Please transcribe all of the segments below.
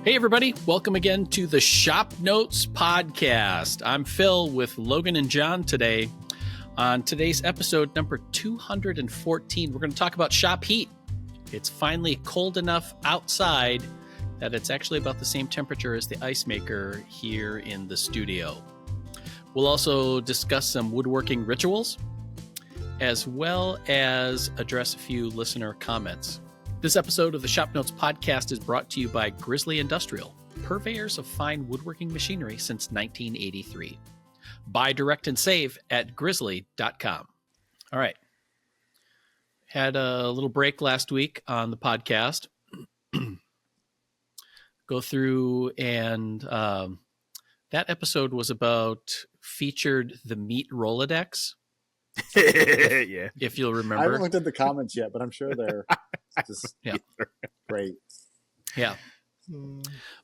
Hey, everybody. Welcome again to the ShopNotes Podcast. I'm Phil with Logan and John today. On today's episode, number 214, we're going to talk about shop heat. It's finally cold enough outside that it's actually about the same temperature as the ice maker here in the studio. We'll also discuss some woodworking rituals, as well as address a few listener comments. This episode of the ShopNotes Podcast is brought to you by Grizzly Industrial, purveyors of fine woodworking machinery since 1983. Buy direct and save at grizzly.com. All right. Had a little break last week on the podcast. Go through and that episode was featured the meat Rolodex. Yeah. If you'll remember. I haven't looked at the comments yet, but I'm sure they're just great. Yeah.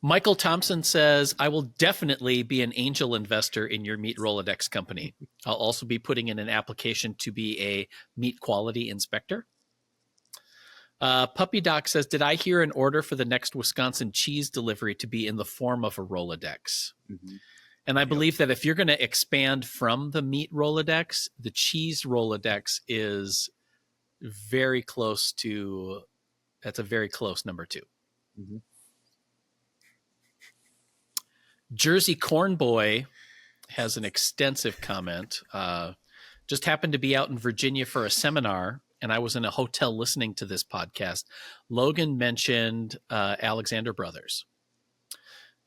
Michael Thompson says, I will definitely be an angel investor in your meat Rolodex company. I'll also be putting in an application to be a meat quality inspector. Puppy Doc says, did I hear an order for the next Wisconsin cheese delivery to be in the form of a Rolodex? Mm-hmm. And I believe that if you're going to expand from the meat Rolodex, the cheese Rolodex is very close to, that's a very close number 2. Mm-hmm. Jersey Corn Boy has an extensive comment. Just happened to be out in Virginia for a seminar, and I was in a hotel listening to this podcast. Logan mentioned Alexander Brothers.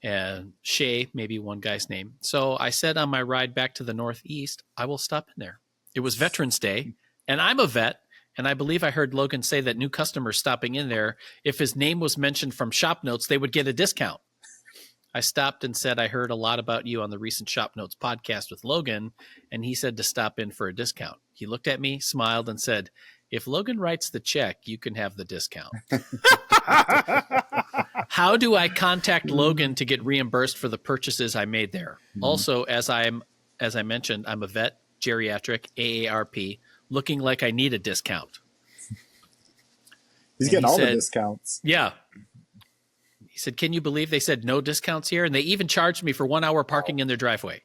And Shay, maybe one guy's name. So I said on my ride back to the Northeast, I will stop in there. It was Veterans Day, and I'm a vet, and I believe I heard Logan say that new customers stopping in there, if his name was mentioned from ShopNotes, they would get a discount. I stopped and said I heard a lot about you on the recent ShopNotes podcast with Logan, and he said to stop in for a discount. He looked at me, smiled, and said, if Logan writes the check, you can have the discount. How do I contact Logan to get reimbursed for the purchases I made there? Mm-hmm. Also, as I mentioned, I'm a vet, geriatric, AARP, looking like I need a discount. He's getting all the discounts. Yeah. He said, can you believe they said no discounts here? And they even charged me for 1 hour parking in their driveway.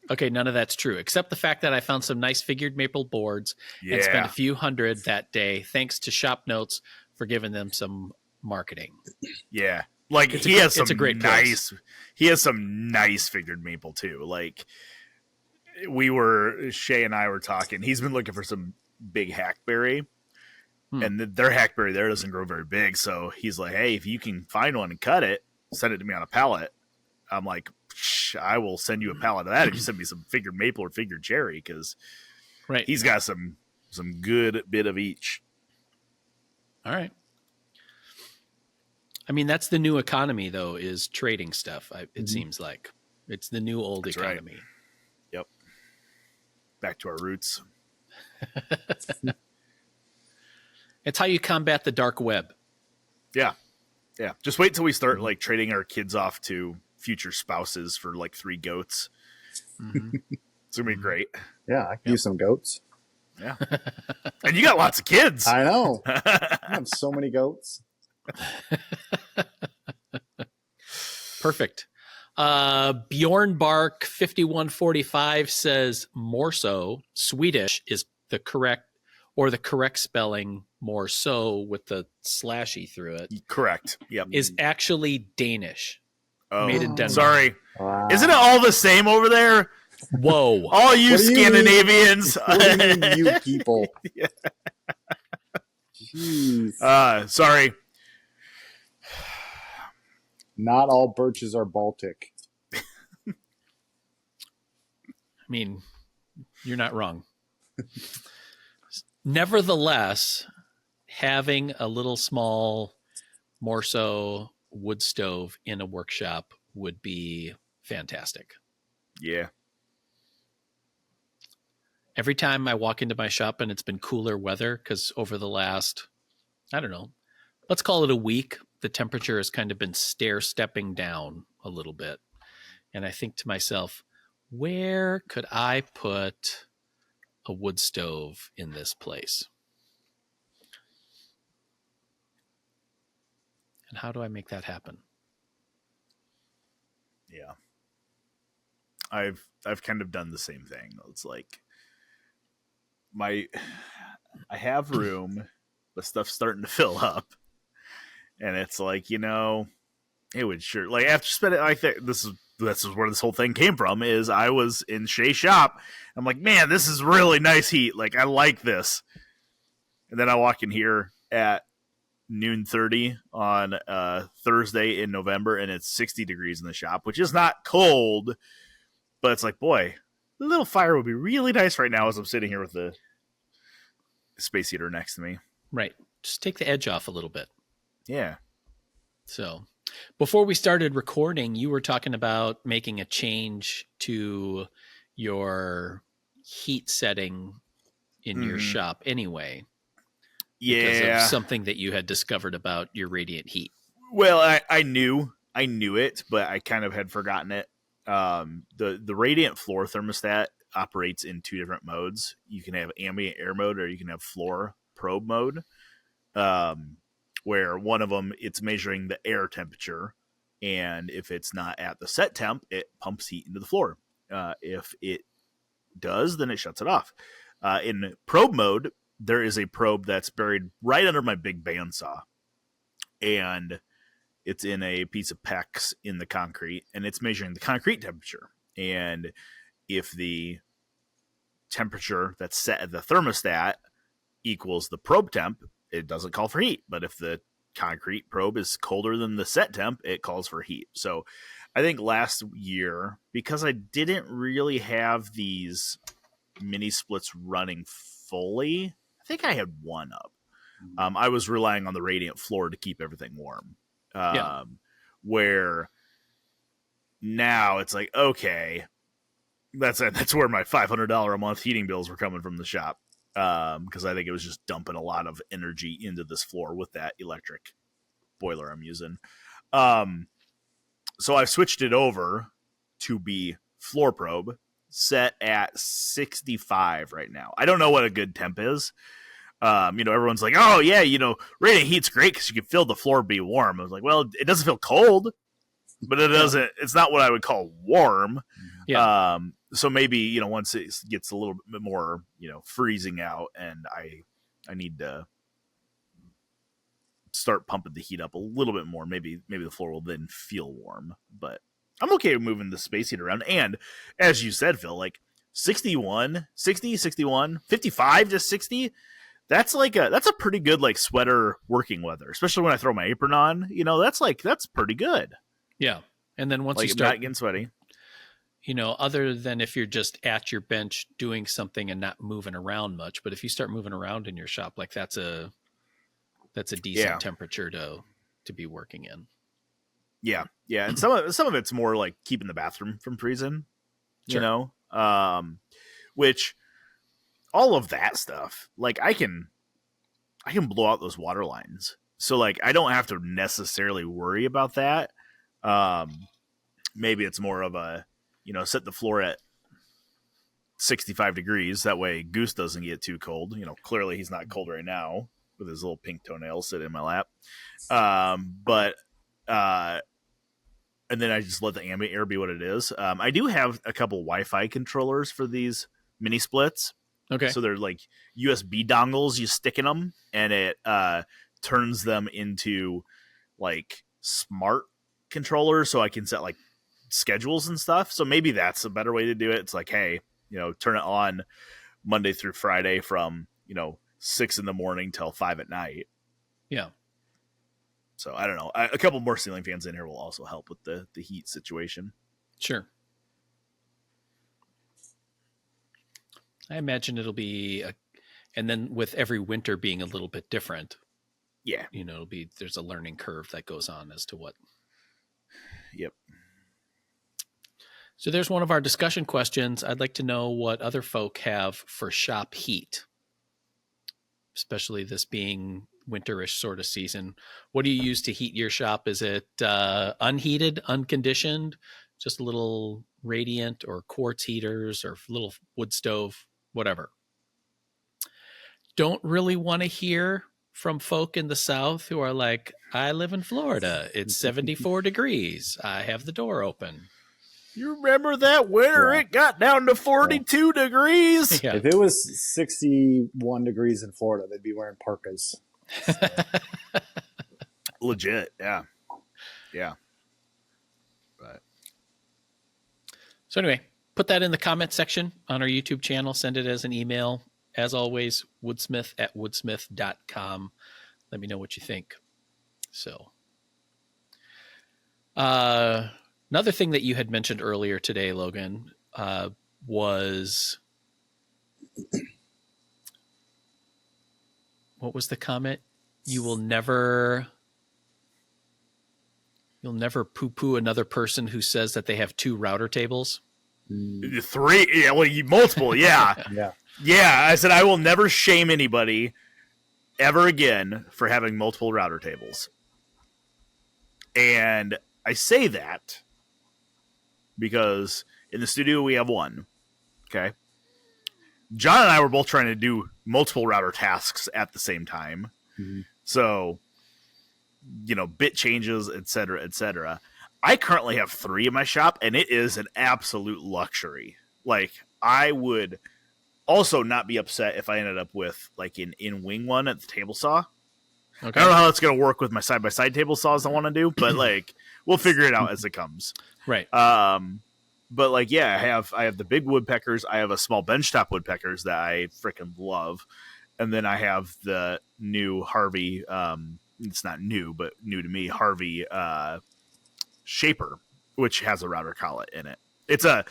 Okay, none of that's true, except the fact that I found some nice figured maple boards and spent a few hundred that day, thanks to ShopNotes for giving them some marketing. Yeah. Like he has some nice figured maple too. Like Shay and I were talking, he's been looking for some big hackberry. And their hackberry there doesn't grow very big. So he's like, hey, if you can find one and cut it, send it to me on a pallet. I'm like, I will send you a pallet of that if you send me some figured maple or figured cherry, because he's got some good bit of each. All right. I mean, that's the new economy, though, is trading stuff. It seems like it's the new old economy. Right. Yep. Back to our roots. It's how you combat the dark web. Yeah. Yeah. Just wait till we start like trading our kids off to future spouses for like 3 goats. Mm-hmm. It's going to be great. Yeah. I can use some goats. Yeah. And you got lots of kids. I know. I have so many goats. Perfect. Bjorn Bark 5145 says more so Swedish is the correct spelling, more so with the slashy through it. Correct. Yep. Is actually Danish. Oh, made in Denmark. Sorry. Wow. Isn't it all the same over there? Whoa. All you Scandinavians. What do you mean, you people? Yeah. Jeez. Sorry. Not all birches are Baltic. I mean, you're not wrong. Nevertheless, having a little small Morso wood stove in a workshop would be fantastic. Yeah. Every time I walk into my shop and it's been cooler weather, because over the last, I don't know, let's call it a week, the temperature has kind of been stair-stepping down a little bit. And I think to myself, where could I put a wood stove in this place? And how do I make that happen? Yeah. I've kind of done the same thing. It's like I have room, but stuff's starting to fill up. And it's like, it would sure, like, after spending, I think this is where this whole thing came from, is I was in Shay's shop. I'm like, man, this is really nice heat. Like, I like this. And then I walk in here at noon 30 on Thursday in November, and it's 60 degrees in the shop, which is not cold, but it's like, boy, a little fire would be really nice right now as I'm sitting here with the space heater next to me. Right. Just take the edge off a little bit. Yeah. So before we started recording, you were talking about making a change to your heat setting in your shop anyway. Because of something that you had discovered about your radiant heat. Well, I knew it, but I kind of had forgotten it. The radiant floor thermostat operates in two different modes. You can have ambient air mode, or you can have floor probe mode. Where one of them, it's measuring the air temperature, and if it's not at the set temp, it pumps heat into the floor. If it does, then it shuts it off. In probe mode, there is a probe that's buried right under my big bandsaw, and it's in a piece of PEX in the concrete, and it's measuring the concrete temperature. And if the temperature that's set at the thermostat equals the probe temp, it doesn't call for heat. But if the concrete probe is colder than the set temp, it calls for heat. So I think last year, because I didn't really have these mini splits running fully, I think I had one up. I was relying on the radiant floor to keep everything warm. Where now it's like, okay, that's where my $500 a month heating bills were coming from the shop. Because I think it was just dumping a lot of energy into this floor with that electric boiler I'm using. So I've switched it over to be floor probe, set at 65 right now. I don't know what a good temp is. Everyone's like, oh yeah, radiant heat's great because you can feel the floor be warm. I was like, well, it doesn't feel cold, but it's not what I would call warm. Yeah. So maybe, once it gets a little bit more, freezing out, and I need to start pumping the heat up a little bit more, maybe the floor will then feel warm. But I'm okay with moving the space heat around. And as you said, Phil, like 60, 61, 55 to 60, that's a pretty good like sweater working weather, especially when I throw my apron on. That's pretty good. Yeah. And then once like you start not getting sweaty, other than if you're just at your bench doing something and not moving around much, but if you start moving around in your shop, like that's a decent temperature to be working in. Yeah. Yeah. And some of it's more like keeping the bathroom from freezing, Sure. Which all of that stuff, like I can blow out those water lines. So like, I don't have to necessarily worry about that. Maybe it's more of a, set the floor at 65 degrees. That way Goose doesn't get too cold. Clearly he's not cold right now with his little pink toenails sitting in my lap. And then I just let the ambient air be what it is. I do have a couple Wi-Fi controllers for these mini splits. Okay. So they're like USB dongles you stick in them, and it turns them into like smart controllers, so I can set like schedules and stuff. So maybe that's a better way to do it. It's like, hey, turn it on Monday through Friday from 6 a.m. till 5 p.m. Yeah. So I don't know. A couple more ceiling fans in here will also help with the heat situation. Sure. I imagine it'll be, and then with every winter being a little bit different. Yeah. There's a learning curve that goes on as to what. Yep. So there's one of our discussion questions. I'd like to know what other folk have for shop heat, especially this being winterish sort of season. What do you use to heat your shop? Is it unheated, unconditioned, just a little radiant or quartz heaters or little wood stove, whatever? Don't really want to hear from folk in the South who are like, I live in Florida. It's 74 degrees. I have the door open. You remember that winter? Yeah. It got down to 42 degrees. Yeah. If it was 61 degrees in Florida, they'd be wearing parkas. So. Legit, yeah. But So anyway, put that in the comment section on our YouTube channel. Send it as an email. As always, woodsmith@woodsmith.com. Let me know what you think. So, another thing that you had mentioned earlier today, Logan, was what was the comment? You'll never poo-poo another person who says that they have 2 router tables. 3, yeah, well, multiple, yeah. Yeah, I said I will never shame anybody ever again for having multiple router tables. And I say that because in the studio we have 1. Okay. John and I were both trying to do multiple router tasks at the same time. Mm-hmm. So, bit changes, et cetera. I currently have 3 in my shop, and it is an absolute luxury. Like, I would also not be upset if I ended up with, like, an in-wing one at the table saw. Okay. I don't know how that's going to work with my side-by-side table saws I want to do, but, like, we'll figure it out as it comes. Right. But, like, yeah, I have the big woodpeckers. I have a small benchtop woodpeckers that I freaking love. And then I have the new Harvey, it's not new, but new to me, Harvey Shaper, which has a router collet in it. It's a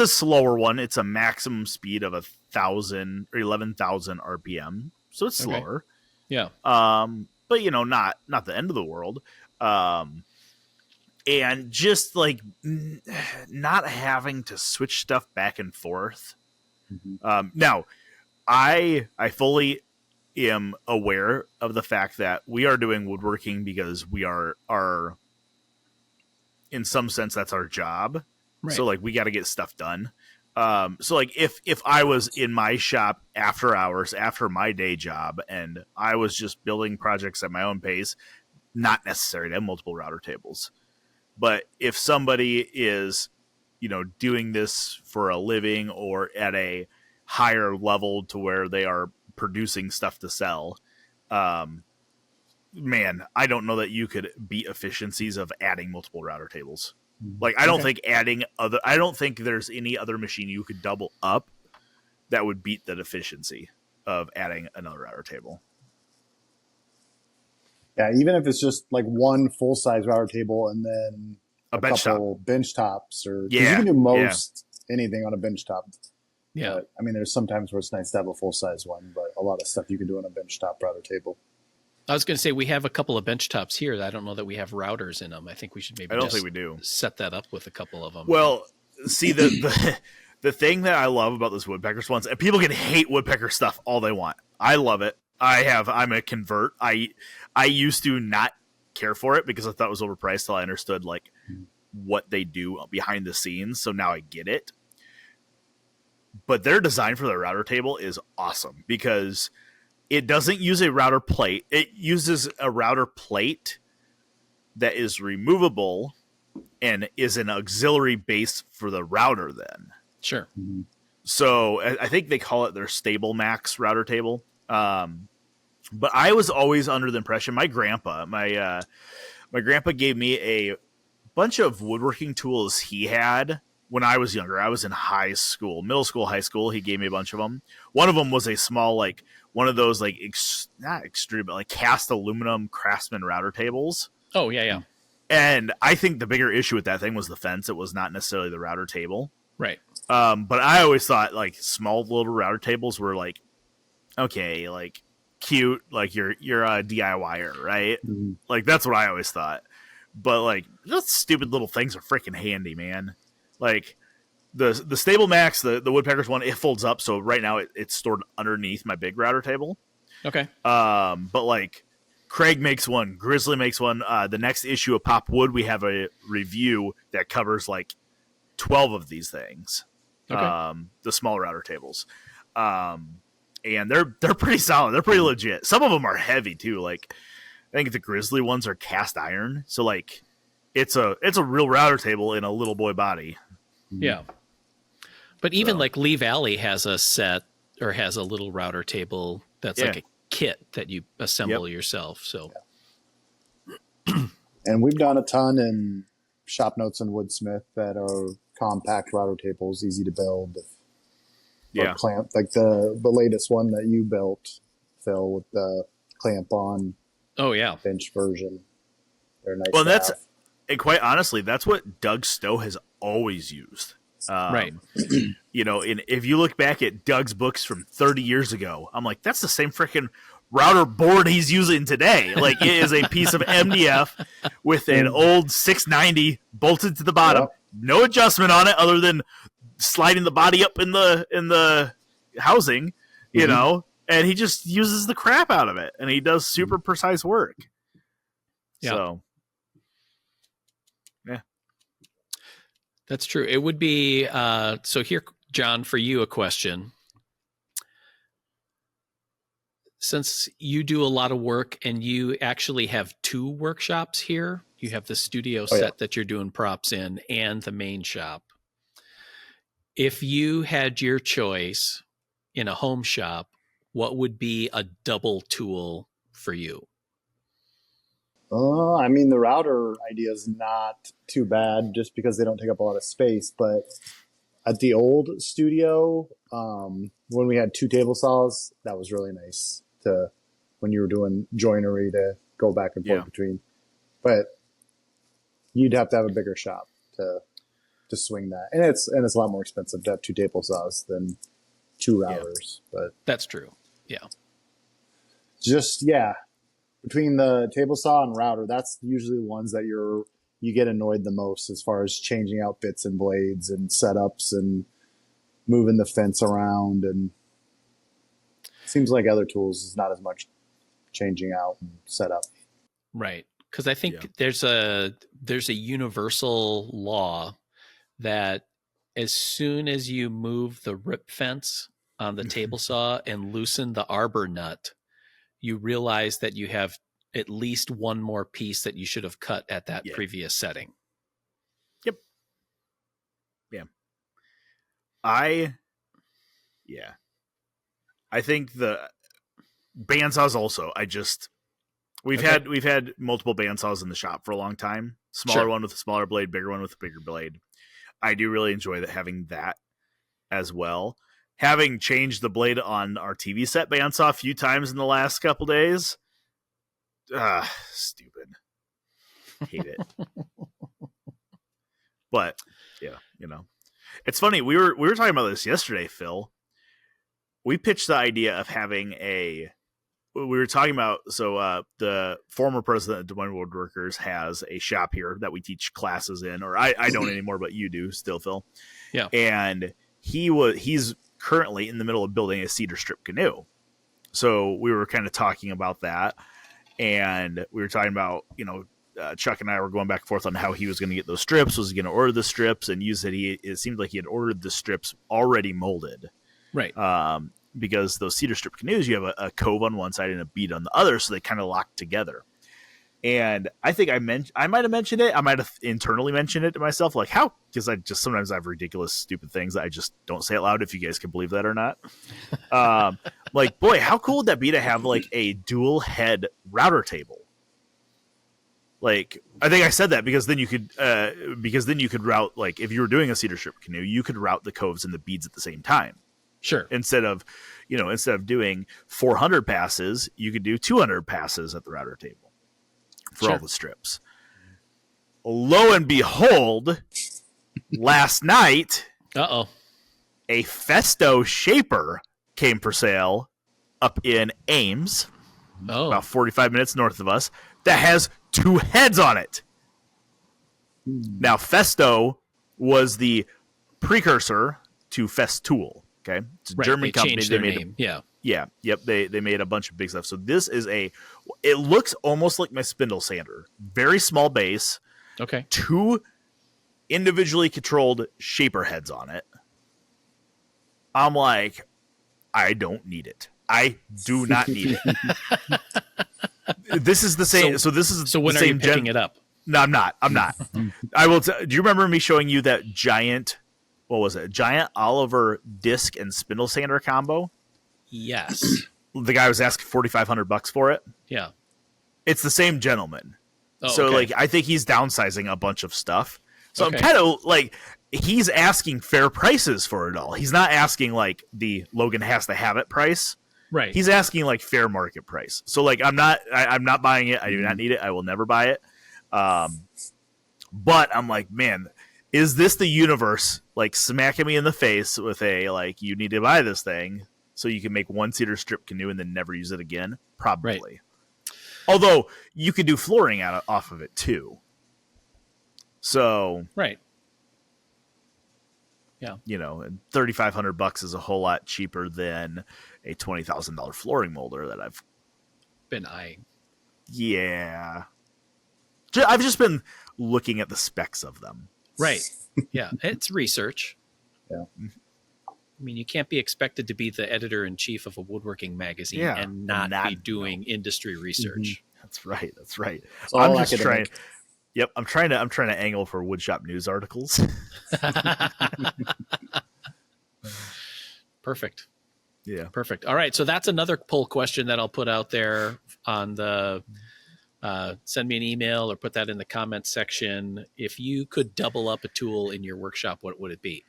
slower one. It's a maximum speed of 1,000 or 11,000 RPM, so it's slower. Yeah. But not the end of the world. And just like not having to switch stuff back and forth. Mm-hmm. Now, I fully am aware of the fact that we are doing woodworking because we are in some sense that's our job. Right. So like we got to get stuff done. So like if I was in my shop after hours, after my day job, and I was just building projects at my own pace, not necessary to have multiple router tables. But if somebody is, doing this for a living or at a higher level to where they are producing stuff to sell, man, I don't know that you could beat efficiencies of adding multiple router tables. Like, I don't think I don't think there's any other machine you could double up that would beat the efficiency of adding another router table. Yeah, even if it's just like one full-size router table and then a couple bench tops, or you can do most anything on a bench top. Yeah. But, I mean, there's sometimes where it's nice to have a full-size one, but a lot of stuff you can do on a bench top router table. I was going to say we have a couple of bench tops here. I don't know that we have routers in them. I think we should maybe. I don't think we do. Set that up with a couple of them. Well, see the thing that I love about this woodpeckers ones, and people can hate woodpecker stuff all they want. I love it. I'm a convert. I used to not care for it because I thought it was overpriced till I understood like what they do behind the scenes. So now I get it. But their design for the router table is awesome because it doesn't use a router plate. It uses a router plate that is removable and is an auxiliary base for the router then. Sure. Mm-hmm. So I think they call it their Stable Max router table. But I was always under the impression my grandpa gave me a bunch of woodworking tools he had when I was younger. I was in high school, middle school, high school. He gave me a bunch of them. One of them was a small, like one of those, like not extruded, but like cast aluminum Craftsman router tables. Oh yeah, yeah. And I think the bigger issue with that thing was the fence. It was not necessarily the router table. Right. But I always thought like small little router tables were like, okay, like cute, like you're a DIYer, right? Mm-hmm. Like that's what I always thought. But like those stupid little things are freaking handy, man. Like the Stable Max, the Woodpeckers one, it folds up, so right now it's stored underneath my big router table. Okay. But like Craig makes one, Grizzly makes one. The next issue of Pop Wood, we have a review that covers like 12 of these things. Okay. The small router tables. And they're pretty solid. They're pretty legit. Some of them are heavy too. Like I think the Grizzly ones are cast iron. So like it's a real router table in a little boy body. Yeah. But even like Lee Valley has a set or has a little router table that's like a kit that you assemble yourself. So, and we've done a ton in ShopNotes and Woodsmith that are compact router tables, easy to build. Or clamp, like the latest one that you built, Phil, with the clamp on. Oh yeah, bench version. They're nice. Well, and quite honestly, that's what Doug Stowe has always used. Right. If you look back at Doug's books from 30 years ago, I'm like, that's the same freaking router board he's using today. Like, it is a piece of MDF with an old 690 bolted to the bottom. Yep. No adjustment on it other than sliding the body up in the housing, and he just uses the crap out of it, and he does super precise work. Yeah. So, yeah. That's true. It would be, so here, John, for you, a question. Since you do a lot of work and you actually have 2 workshops here, you have the studio set that you're doing props in and the main shop. If you had your choice in a home shop, what would be a double tool for you? I mean, the router idea is not too bad just because they don't take up a lot of space. But at the old studio, when we had 2 table saws, that was really nice when you were doing joinery to go back and forth between. But you'd have to have a bigger shop to swing that, and it's a lot more expensive to have 2 table saws than 2 routers. But that's true. Yeah. Just between the table saw and router, that's usually the ones that you get annoyed the most as far as changing out bits and blades and setups and moving the fence around. And it seems like other tools is not as much changing out and setup. Right. Because I think there's a universal law that as soon as you move the rip fence on the table saw and loosen the arbor nut, you realize that you have at least one more piece that you should have cut at that previous setting. Yep. Yeah. I think the bandsaws also, we've had multiple bandsaws in the shop for a long time. Smaller one with a smaller blade, bigger one with a bigger blade. I do really enjoy having that as well. Having changed the blade on our TV set bandsaw a few times in the last couple days. Stupid. Hate it. But it's funny. We were talking about this yesterday, Phil. We pitched the idea of having we were talking about, the former president of Des Moines Woodworkers has a shop here that we teach classes in, or I don't anymore, but you do still, Phil. Yeah. And he's currently in the middle of building a cedar strip canoe. So we were kind of talking about that, and we were talking about, Chuck and I were going back and forth on how he was going to get those strips. Was he going to order the strips? And you said it seemed like he had ordered the strips already molded. Right. Because those cedar strip canoes, you have a cove on one side and a bead on the other, so they kind of lock together. And I think I might have mentioned it. I might have internally mentioned it to myself, like how, because sometimes I have ridiculous, stupid things that I just don't say it loud. If you guys can believe that or not, like, boy, how cool would that be to have like a dual head router table? Like, I think I said that because then you could route, like, if you were doing a cedar strip canoe, you could route the coves and the beads at the same time. Sure. Instead of doing 400 passes, you could do 200 passes at the router table for all the strips. Lo and behold, last night, a Festo shaper came for sale up in Ames, about 45 minutes north of us, that has 2 heads on it. Now, Festo was the precursor to Festool. Okay, it's a German company. They made name. They made a bunch of big stuff. So this is it looks almost like my spindle sander. Very small base. Okay. 2 individually controlled shaper heads on it. I'm like, I don't need it. I do not need it. This is the same. So when are you picking it up? No, I'm not. I will. Do you remember me showing you that giant what was it? A giant Oliver disc and spindle sander combo. Yes. The guy was asking $4,500 for it. Yeah. It's the same gentleman. Oh, so okay. like, I think he's downsizing a bunch of stuff. So Okay. I'm kind of like, he's asking fair prices for it all. He's not asking like the Logan has to have it price. Right. He's asking like fair market price. So like, I'm not buying it. I do not need it. I will never buy it. But I'm like, man, is this the universe like smacking me in the face with a, like, you need to buy this thing so you can make one-seater strip canoe and then never use it again? Probably. Right. Although you could do flooring off of it too. So, Right. Yeah. you know, and $3,500 is a whole lot cheaper than a $20,000 flooring molder that I've Been eyeing. Yeah. I've just been looking at the specs of them. Right. Yeah. It's research. Yeah. I mean, you can't be expected to be the editor-in-chief of a woodworking magazine and not be doing industry research. That's right. That's right. It's all I'm just academic. trying. Yep, I'm trying to angle for woodshop news articles. Perfect. Yeah. Perfect. All right. So that's another poll question that I'll put out there on the send me an email or put that in the comments section. If you could double up a tool in your workshop, what would it be?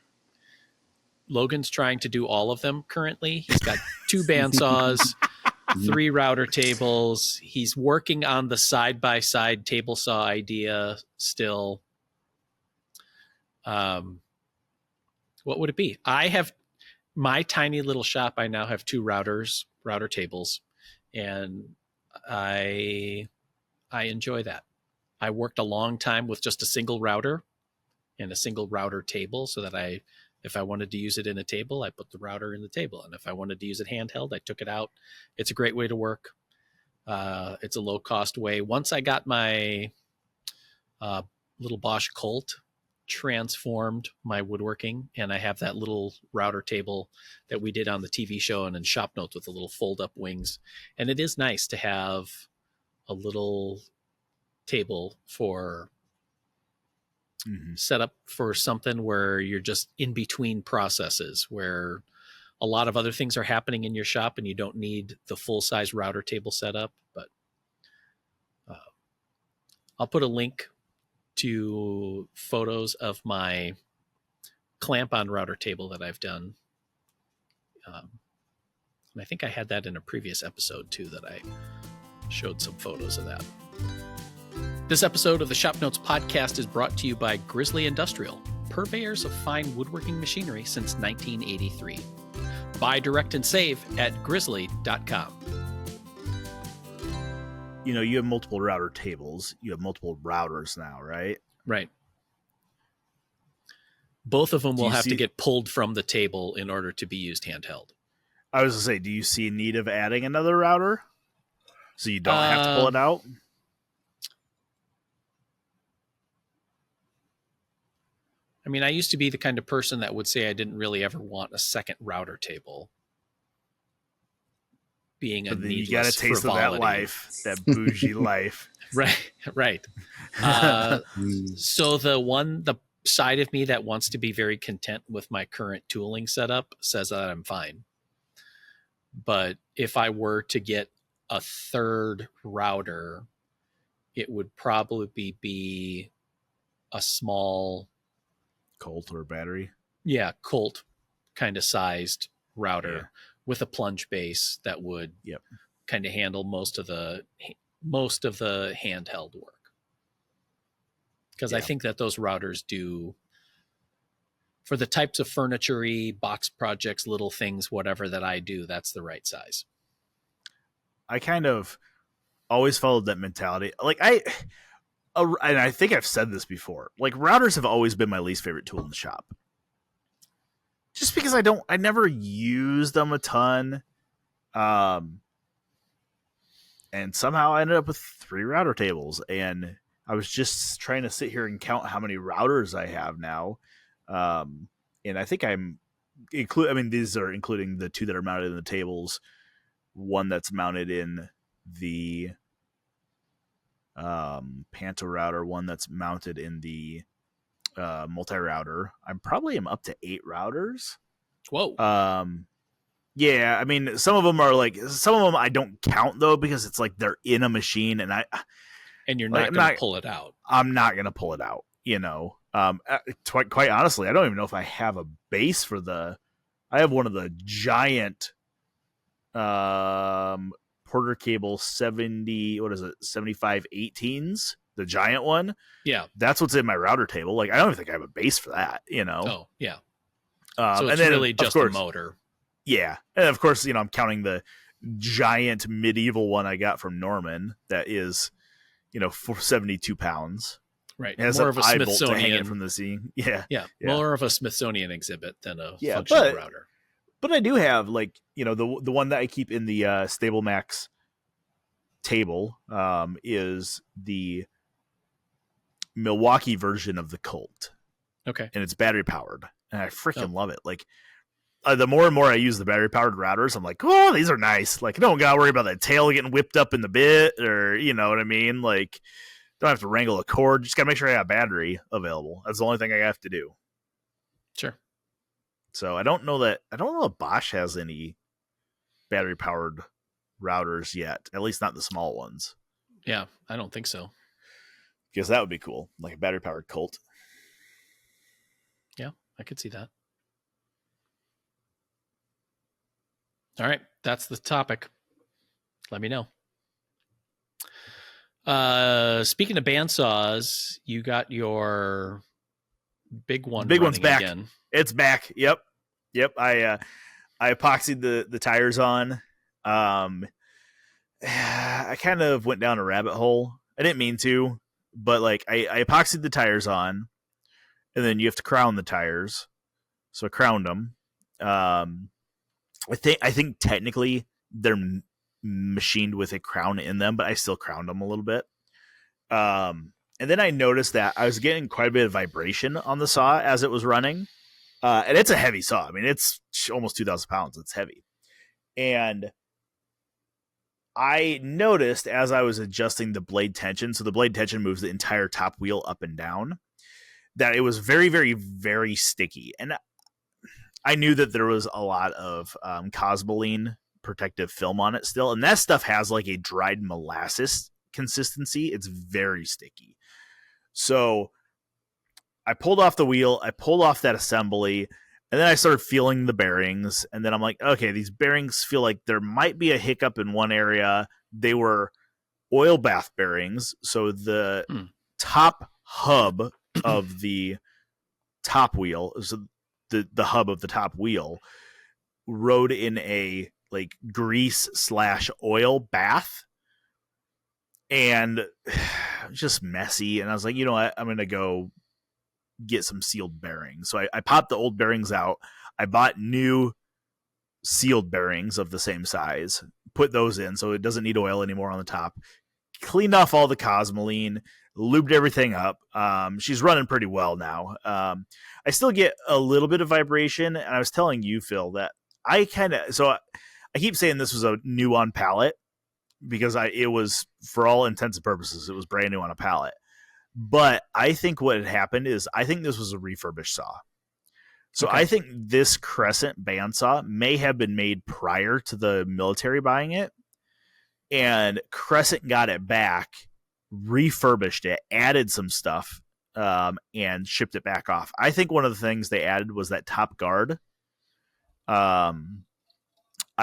Logan's trying to do all of them currently. He's got 2 bandsaws, 3 router tables. He's working on the side-by-side table saw idea still. What would it be? I have my tiny little shop. I now have 2 router tables, and I enjoy that. I worked a long time with just a single router and a single router table so that if I wanted to use it in a table, I put the router in the table. And if I wanted to use it handheld, I took it out. It's a great way to work. It's a low cost way. Once I got my little Bosch Colt, transformed my woodworking, and I have that little router table that we did on the TV show and in ShopNotes with the little fold up wings. And it is nice to have a little table for set up for something where you're just in between processes, where a lot of other things are happening in your shop and you don't need the full size router table set up. But I'll put a link to photos of my clamp on router table that I've done. And I think I had that in a previous episode too, that I showed some photos of that. This episode of the ShopNotes Podcast is brought to you by Grizzly Industrial, purveyors of fine woodworking machinery since 1983. Buy direct and save at grizzly.com. You know, you have multiple router tables. You have multiple routers now, right? Right. Both of them will have to get pulled from the table in order to be used handheld. I was going to say, do you see a need of adding another router so you don't have to pull it out? I mean, I used to be the kind of person that would say I didn't really ever want a second router table. Being a needless you got a taste frivolity. of that life, that bougie life. Right. So the side of me that wants to be very content with my current tooling setup says that I'm fine. But if I were to get a third router, it would probably be a small Colt or battery. Yeah, Colt kind of sized router with a plunge base that would kind of handle most of the handheld work. Because I think that those routers do, for the types of furniture-y, box projects, little things, whatever that I do, that's the right size. I kind of always followed that mentality. Like and I think I've said this before, like routers have always been my least favorite tool in the shop. Just because I never use them a ton. And somehow I ended up with 3 router tables, and I was just trying to sit here and count how many routers I have now. And I think these are including the 2 that are mounted in the tables, one that's mounted in the Panto router, one that's mounted in the multi-router. I probably am up to 8 routers. Whoa. Yeah, I mean, some of them I don't count though, because it's like they're in a machine and you're not going to pull it out. I'm not going to pull it out, you know. Quite honestly, I don't even know if I have a base for I have one of the giant Porter Cable 7518s, the giant one. Yeah. That's what's in my router table. Like, I don't even think I have a base for that, you know. Oh, yeah. and So it's then, really just a motor. Yeah. And of course, you know, I'm counting the giant medieval one I got from Norman that is, you know, for 72 pounds. Right. It has more an of a eye bolt to hang Smithsonian it from the ceiling. Yeah. Yeah. More of a Smithsonian exhibit than a Yeah, functional router. But I do have, like, you know, the one that I keep in the Stable Max table is the Milwaukee version of the Colt. Okay. And it's battery powered. And I freaking love it. Like, the more and more I use the battery powered routers, I'm like, oh, these are nice. Like, I don't got to worry about that tail getting whipped up in the bit, or, you know what I mean? Like, don't have to wrangle a cord. Just got to make sure I have battery available. That's the only thing I have to do. Sure. So I don't know if Bosch has any battery powered routers yet, at least not the small ones. Yeah, I don't think so. Because that would be cool, like a battery powered Colt. Yeah, I could see that. All right, that's the topic. Let me know. Speaking of bandsaws, you got your big one. Big one's back. Again. It's back. Yep. I epoxied the tires on. I kind of went down a rabbit hole. I didn't mean to, but like I epoxied the tires on, and then you have to crown the tires. So I crowned them. I think technically they're machined with a crown in them, but I still crowned them a little bit. And then I noticed that I was getting quite a bit of vibration on the saw as it was running. And it's a heavy saw. I mean, it's almost 2,000 pounds. It's heavy. And I noticed as I was adjusting the blade tension, so the blade tension moves the entire top wheel up and down, that it was very, very, very sticky. And I knew that there was a lot of Cosmoline protective film on it still. And that stuff has like a dried molasses consistency. It's very sticky. So I pulled off the wheel. I pulled off that assembly. And then I started feeling the bearings. And then I'm like, okay, these bearings feel like there might be a hiccup in one area. They were oil bath bearings. So the top hub of the top wheel, so the hub of the top wheel, rode in a like grease/oil bath, and just messy. And I was like, you know what? I'm going to go get some sealed bearings. So I popped the old bearings out. I bought new sealed bearings of the same size, put those in so it doesn't need oil anymore on the top, cleaned off all the Cosmoline, lubed everything up. She's running pretty well now. I still get a little bit of vibration, and I was telling you, Phil, that I keep saying this was a new on pallet because it was, for all intents and purposes, it was brand new on a pallet. But I think what had happened is I think this was a refurbished saw. So okay. I think this Crescent bandsaw may have been made prior to the military buying it, and Crescent got it back, refurbished it, added some stuff, and shipped it back off. I think one of the things they added was that top guard. I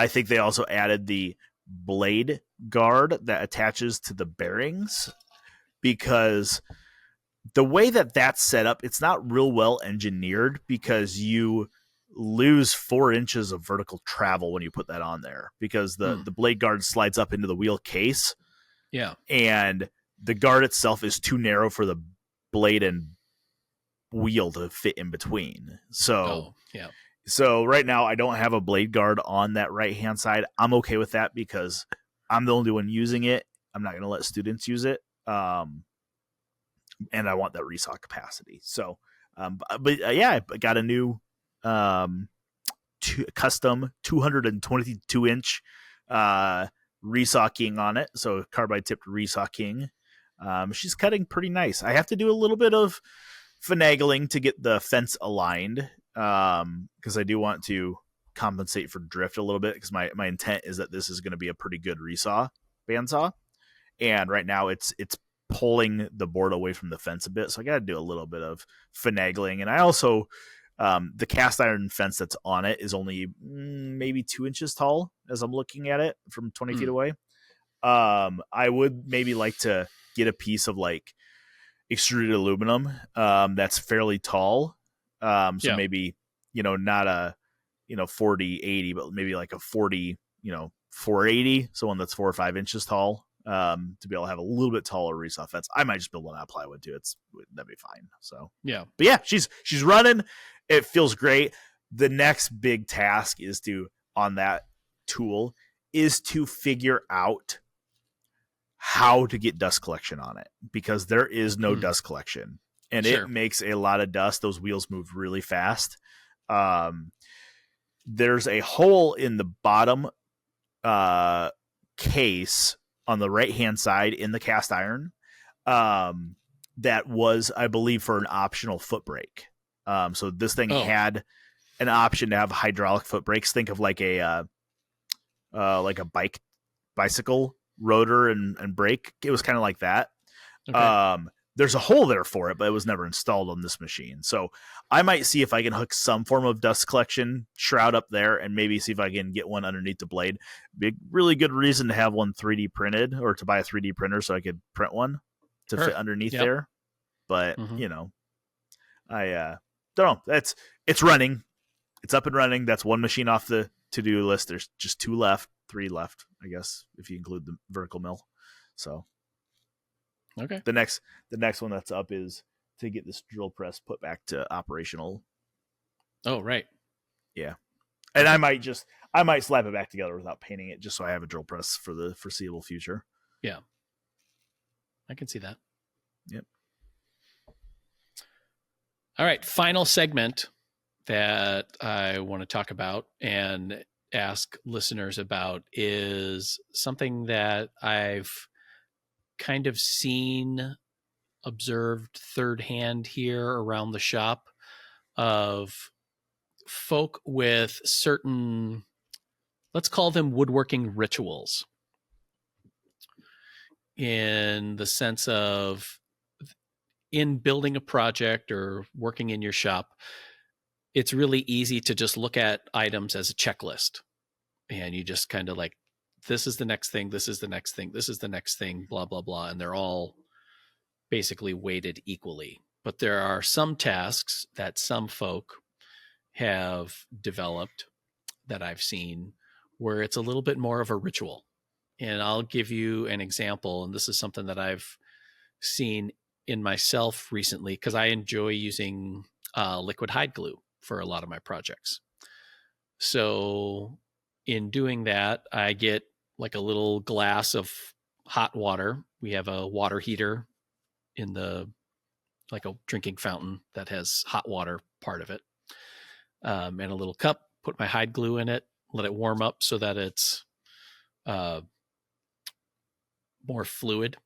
think they also added the blade guard that attaches to the bearings, because the way that that's set up, it's not real well engineered, because you lose 4 inches of vertical travel when you put that on there, because the blade guard slides up into the wheel case. Yeah. And the guard itself is too narrow for the blade and wheel to fit in between. So, So right now I don't have a blade guard on that right-hand side. I'm okay with that because I'm the only one using it. I'm not going to let students use it. And I want that resaw capacity. So, I got a new custom 222 inch resaw king on it. So carbide tipped resaw king. She's cutting pretty nice. I have to do a little bit of finagling to get the fence aligned, because I do want to compensate for drift a little bit, because my intent is that this is going to be a pretty good bandsaw, and right now it's pulling the board away from the fence a bit, so I got to do a little bit of finagling. And I also the cast iron fence that's on it is only maybe 2 inches tall as I'm looking at it from 20 feet away. I would maybe like to get a piece of like extruded aluminum that's fairly tall, maybe, not a 40-80, but maybe like a 40 480, so one that's 4 or 5 inches tall, to be able to have a little bit taller resaw fence. I might just build one out of plywood too. That'd be fine. So yeah, but yeah, she's running. It feels great. The next big task on that tool is to figure out how to get dust collection on it, because there is no dust collection, and it makes a lot of dust. Those wheels move really fast. There's a hole in the bottom case on the right hand side in the cast iron that was, I believe, for an optional foot brake. So this thing had an option to have hydraulic foot brakes. Think of like a bicycle rotor and brake. It was kind of like that. Okay. There's a hole there for it, but it was never installed on this machine. So I might see if I can hook some form of dust collection shroud up there, and maybe see if I can get one underneath the blade. Big, really good reason to have one 3D printed, or to buy a 3D printer so I could print one to fit underneath there. But I don't know. It's running. It's up and running. That's one machine off the to-do list. There's just 3 left, I guess, if you include the vertical mill. So okay. The next one that's up is to get this drill press put back to operational. Oh, right. Yeah. And I might slap it back together without painting it, just so I have a drill press for the foreseeable future. Yeah. I can see that. Yep. All right. Final segment that I want to talk about and ask listeners about is something that I've kind of observed third hand here around the shop, of folk with certain, let's call them woodworking rituals, in the sense of, in building a project or working in your shop, it's really easy to just look at items as a checklist, and you just kind of like, this is the next thing, this is the next thing, this is the next thing, blah, blah, blah. And they're all basically weighted equally. But there are some tasks that some folk have developed that I've seen where it's a little bit more of a ritual. And I'll give you an example. And this is something that I've seen in myself recently, because I enjoy using liquid hide glue for a lot of my projects. So in doing that, I get like a little glass of hot water. We have a water heater in like a drinking fountain that has hot water part of it, and a little cup. Put my hide glue in it, let it warm up so that it's more fluid,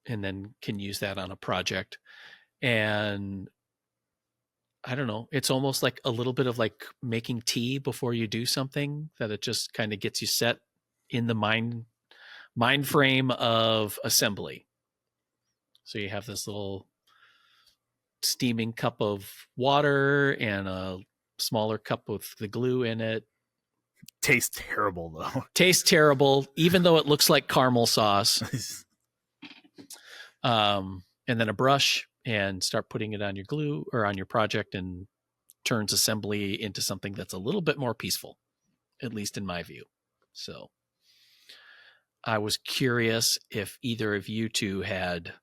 and then can use that on a project. And I don't know, it's almost like a little bit of like making tea before you do something, that it just kind of gets you set in the mind frame of assembly. So you have this little steaming cup of water and a smaller cup with the glue in it. Tastes terrible though. Tastes terrible, even though it looks like caramel sauce. And then a brush, and start putting it on your glue or on your project, and turns assembly into something that's a little bit more peaceful, at least in my view. So I was curious if either of you two had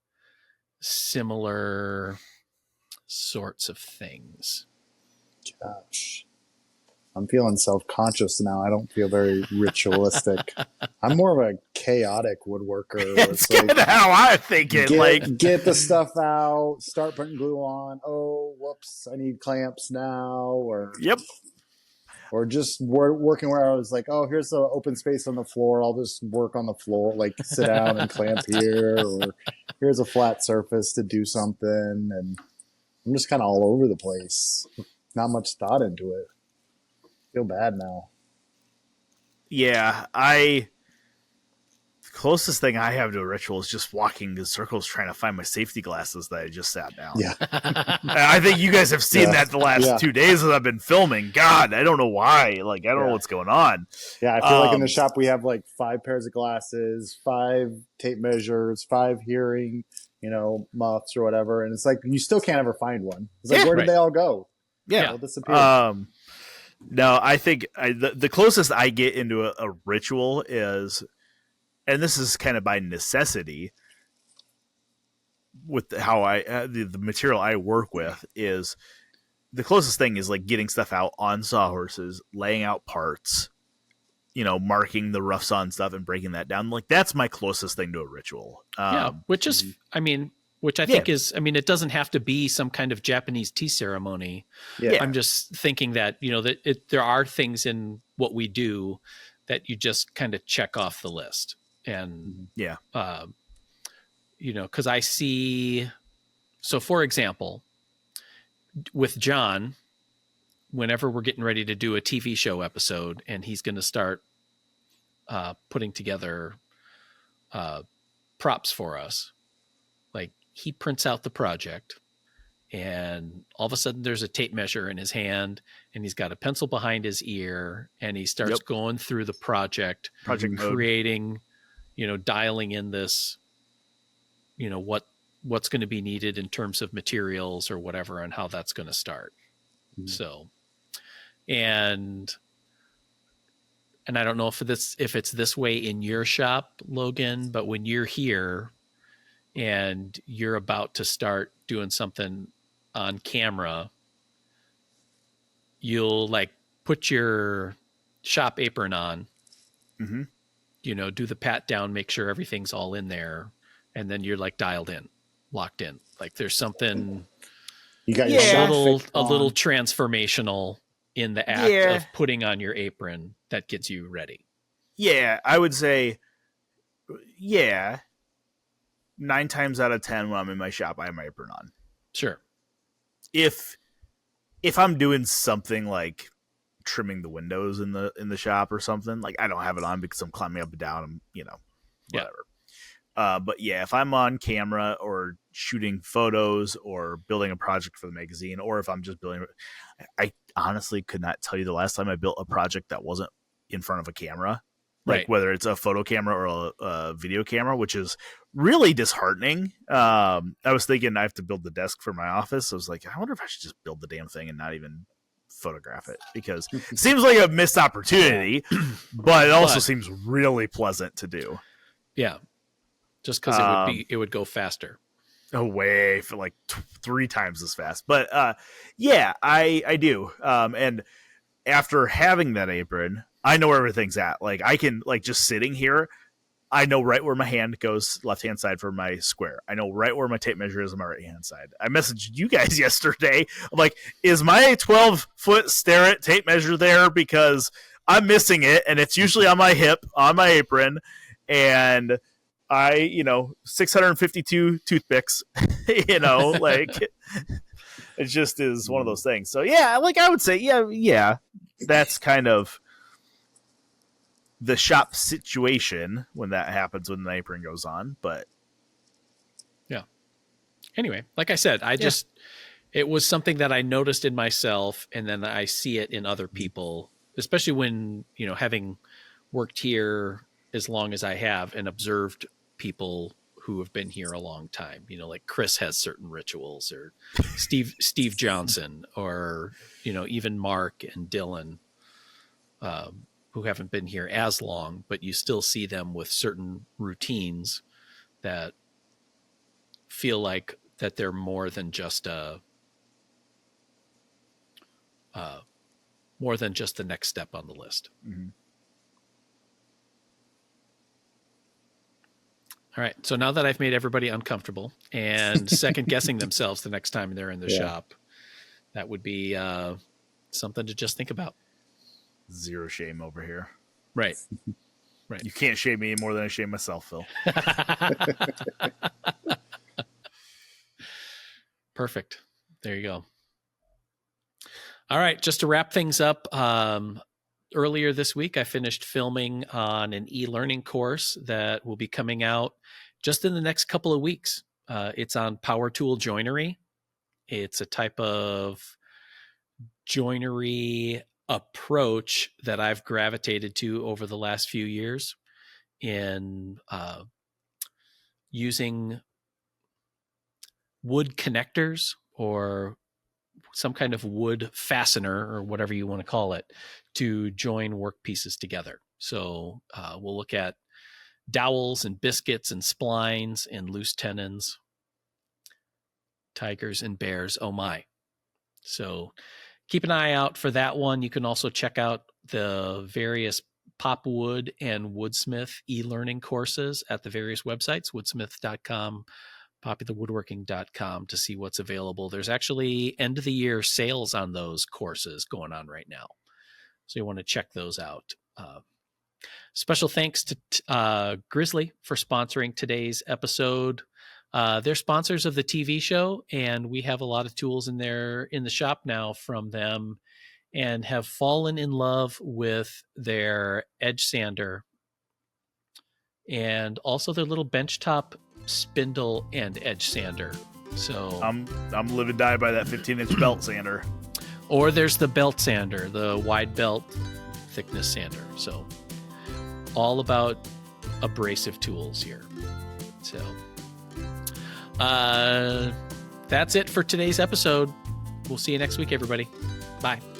similar sorts of things. Gosh, I'm feeling self-conscious now. I don't feel very ritualistic. I'm more of a chaotic woodworker. It's kind of how I think it. Get the stuff out, start putting glue on. Oh, whoops! I need clamps now. Or just working where I was like, oh, here's the open space on the floor. I'll just work on the floor, like sit down and clamp here. Or here's a flat surface to do something. And I'm just kind of all over the place. Not much thought into it. Feel bad now. Yeah, the closest thing I have to a ritual is just walking in circles trying to find my safety glasses that I just sat down. Yeah. I think you guys have seen that the last 2 days that I've been filming. God, I don't know why. Like, I don't know what's going on. Yeah, I feel like in the shop we have like 5 pairs of glasses, 5 tape measures, 5 hearing, muffs or whatever. And it's like, you still can't ever find one. It's like, where did they all go? Yeah. They'll disappear. No, I think the closest I get into a ritual is, and this is kind of by necessity with how the material I work with, is the closest thing is like getting stuff out on sawhorses, laying out parts, marking the rough saw and stuff and breaking that down. Like, that's my closest thing to a ritual. Which is, which I think is, it doesn't have to be some kind of Japanese tea ceremony. Yeah. I'm just thinking that, there are things in what we do that you just kind of check off the list. And, because I see, so for example, with John, whenever we're getting ready to do a TV show episode and he's going to start putting together props for us, like, he prints out the project and all of a sudden there's a tape measure in his hand and he's got a pencil behind his ear and he starts going through the project creating, dialing in this, what's going to be needed in terms of materials or whatever and how that's going to start. Mm-hmm. So, and I don't know if it's this way in your shop, Logan, but when you're here and you're about to start doing something on camera, you'll like put your shop apron on, do the pat down, make sure everything's all in there. And then you're like dialed in, locked in. Like, there's something you got a little transformational in the act of putting on your apron that gets you ready. Yeah, I would say, 9 times out of 10 when I'm in my shop, I have my apron on. Sure. If I'm doing something like trimming the windows in the shop or something, like, I don't have it on because I'm climbing up and down, whatever. But if I'm on camera or shooting photos or building a project for the magazine, or if I'm just building, I honestly could not tell you the last time I built a project that wasn't in front of a camera, like whether it's a photo camera or a video camera, which is really disheartening. I was thinking I have to build the desk for my office. I was like, I wonder if I should just build the damn thing and not even photograph it, because it seems like a missed opportunity, but it also seems really pleasant to do. Yeah. Just because it would go faster. Away for like 3 times as fast. But I do. And after having that apron, I know where everything's at. Like, I can, like, just sitting here, I know right where my hand goes, left hand side for my square. I know right where my tape measure is on my right hand side. I messaged you guys yesterday. I'm like, is my 12-foot Starrett tape measure there? Because I'm missing it, and it's usually on my hip, on my apron, and 652 toothpicks, like, it just is one of those things. So I would say, that's kind of the shop situation when that happens, when the apron goes on. But anyway, like I said, it was something that I noticed in myself, and then I see it in other people, especially when, having worked here as long as I have and observed people who have been here a long time, like Chris has certain rituals, or Steve Johnson, or, even Mark and Dylan, who haven't been here as long, but you still see them with certain routines that feel like that they're more than just the next step on the list. Mm-hmm. All right. So now that I've made everybody uncomfortable and second guessing themselves the next time they're in the shop, that would be something to just think about. Zero shame over here. Right. You can't shame me more than I shame myself, Phil. Perfect. There you go. All right. Just to wrap things up, earlier this week, I finished filming on an e-learning course that will be coming out just in the next couple of weeks. It's on power tool joinery. It's a type of joinery approach that I've gravitated to over the last few years in using wood connectors or some kind of wood fastener or whatever you want to call it to join work pieces together. So we'll look at dowels and biscuits and splines and loose tenons, tigers and bears. Oh my. So keep an eye out for that one. You can also check out the various Popwood and Woodsmith e-learning courses at the various websites, woodsmith.com, popularwoodworking.com, to see what's available. There's actually end of the year sales on those courses going on right now. So you want to check those out. Special thanks to Grizzly for sponsoring today's episode. They're sponsors of the TV show, and we have a lot of tools in the shop now from them, and have fallen in love with their edge sander and also their little benchtop spindle and edge sander. So I'm live and die by that 15-inch belt sander. Or there's the belt sander, the wide belt thickness sander. So all about abrasive tools here. So that's it for today's episode. We'll see you next week, everybody. Bye.